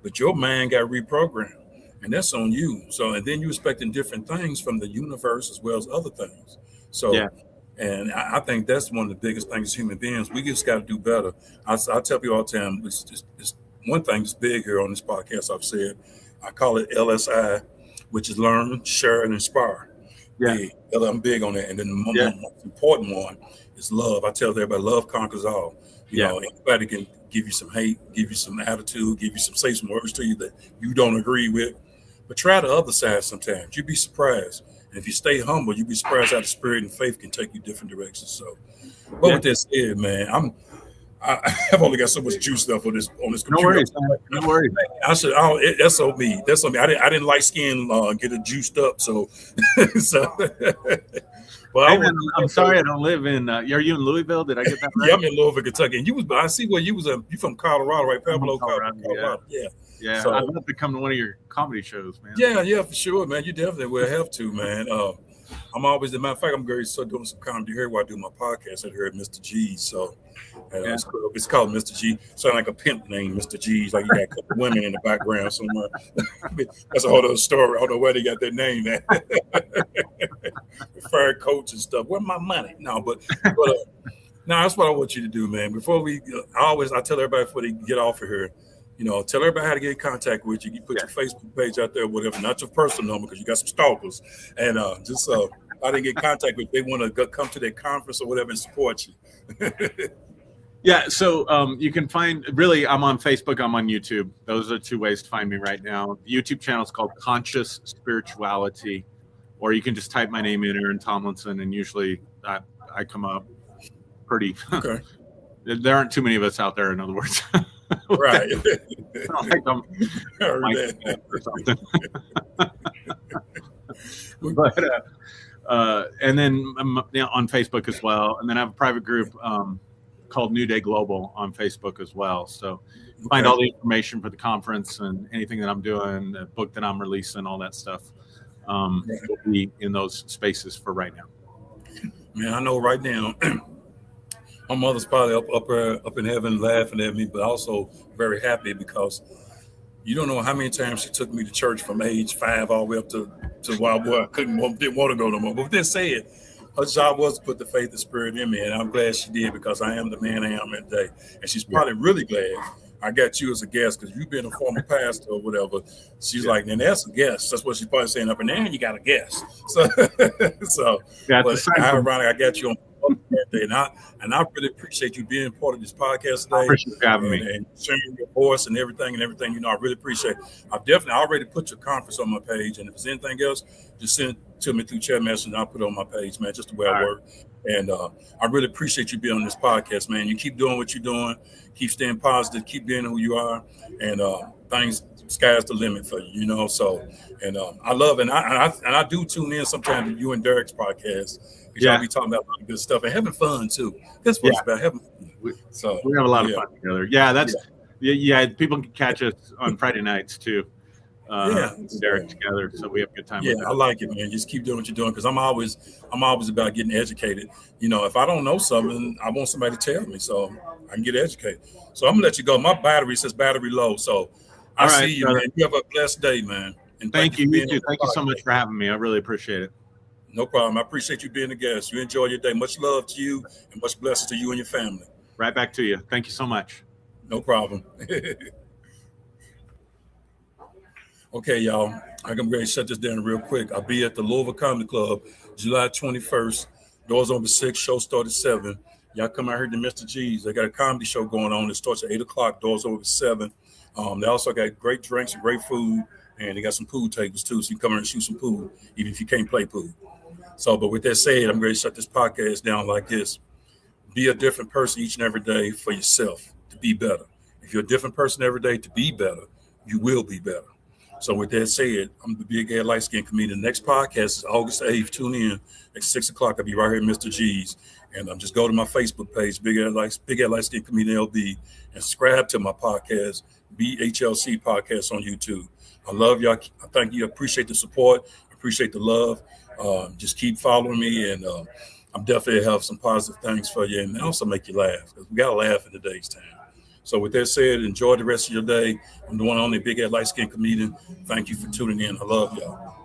Speaker 2: but your mind got reprogrammed, and that's on you. So, and then you're expecting different things from the universe as well as other things. So, yeah. And I think that's one of the biggest things as human beings. We just got to do better. I tell people all the time, it's one thing that's big here on this podcast. I've said, I call it LSI, which is learn, share, and inspire.
Speaker 3: Yeah.
Speaker 2: I'm big on that. And then the most important one is love. I tell everybody, love conquers all. You know, anybody can give you some hate, give you some attitude, say some words to you that you don't agree with. But try the other side sometimes. You'd be surprised. And if you stay humble, you'd be surprised how the spirit and faith can take you different directions. So, but with that said, man, I've only got so much juice left on this computer.
Speaker 3: No worries.
Speaker 2: I said, that's on me. That's on me. I didn't like skin get it juiced up. So,
Speaker 3: well, hey, man, I'm sorry I don't live in. Are you in Louisville? Did I get that right?
Speaker 2: Yeah, I'm in Louisville, Kentucky. And I see where you was. You from Colorado, right? Pueblo, Colorado.
Speaker 3: Yeah.
Speaker 2: So,
Speaker 3: I'd love to come to one of your comedy shows, man.
Speaker 2: Yeah, for sure, man. You definitely will have to, man. I'm always, as a matter of fact, I'm going to start doing some comedy here while I do my podcast here at Mr. G's. So it's called Mr. G. Sound like a pimp name, Mr. G's. Like you got a couple women in the background somewhere. That's a whole other story. I don't know where they got that name at. Fire coats and stuff. Where's my money? No, but that's what I want you to do, man. Before I tell everybody before they get off of here, tell everybody how to get in contact with you. You put your Facebook page out there, whatever, not your personal number because you got some stalkers. And just how they get in contact with, if they want to come to their conference or whatever and support you.
Speaker 3: Yeah, so you can find, really, I'm on Facebook, I'm on YouTube. Those are two ways to find me right now. The YouTube channel is called Conscious Spirituality, or you can just type my name in, Aaron Tomlinson, and usually I come up pretty. Okay. There aren't too many of us out there, in other words.
Speaker 2: Right.
Speaker 3: Like I'm or something. But and then I'm on Facebook as well, and then I have a private group called New Day Global on Facebook as well. So find all the information for the conference and anything that I'm doing, the book that I'm releasing, all that stuff. Will be in those spaces for right now.
Speaker 2: Man, I know right now. My mother's probably up in heaven laughing at me, but also very happy because you don't know how many times she took me to church from age 5 all the way up to while I didn't want to go no more. But with that said, her job was to put the faith and spirit in me, and I'm glad she did because I am the man I am today. And she's probably really glad I got you as a guest because you've been a former pastor or whatever. She's like, then that's a guest. That's what she's probably saying up in there. You got a guest. So ironic, I got you on birthday, and I really appreciate you being part of this podcast today.
Speaker 3: I appreciate you having me
Speaker 2: and sharing your voice and everything. I really appreciate it. I've definitely already put your conference on my page, and if there's anything else, just send it to me through chat message, and I'll put it on my page, man. Just the way I work. And I really appreciate you being on this podcast, man. You keep doing what you're doing, keep staying positive, keep being who you are, and things, sky's the limit for you, you know. So, and I love it. And I do tune in sometimes to you and Derek's podcast. Because y'all be talking about a lot of good stuff and having fun too. That's what it's about, having fun. So
Speaker 3: we have a lot of fun together. Yeah, that's people can catch us on Friday nights too. Derek together, so we have a good time.
Speaker 2: Yeah, I like it, man. Just keep doing what you're doing because I'm always about getting educated. You know, if I don't know something, I want somebody to tell me so I can get educated. So I'm gonna let you go. My battery says battery low, so I see you, man. You have a blessed day, man. And
Speaker 3: thank you. You too. Thank you so much for having me. I really appreciate it.
Speaker 2: No problem. I appreciate you being a guest. You enjoy your day. Much love to you and much blessings to you and your family.
Speaker 3: Right back to you. Thank you so much.
Speaker 2: No problem. Okay, y'all. I'm ready to shut this down real quick. I'll be at the Louisville Comedy Club July 21st. Doors open 6, show started 7. Y'all come out here to Mr. G's. They got a comedy show going on. It starts at 8 o'clock. Doors open 7. They also got great drinks and great food. And they got some pool tables too. So you can come here and shoot some pool, even if you can't play pool. So, but with that said, I'm ready to shut this podcast down like this. Be a different person each and every day for yourself to be better. If you're a different person every day to be better, you will be better. So with that said, I'm the Big Head Light Skin Comedian. The next podcast is August 8th. Tune in at 6 o'clock. I'll be right here at Mr. G's. And just go to my Facebook page, Big Head Light Skin Comedian LB, and subscribe to my podcast, BHLC Podcast on YouTube. I love y'all. I thank you. I appreciate the support. I appreciate the love. Just keep following me, and I'm definitely have some positive things for you, and also make you laugh because we gotta laugh in today's time. So with that said, enjoy the rest of your day. I'm the one and only Big Head Light Skin Comedian. Thank you for tuning in. I love y'all.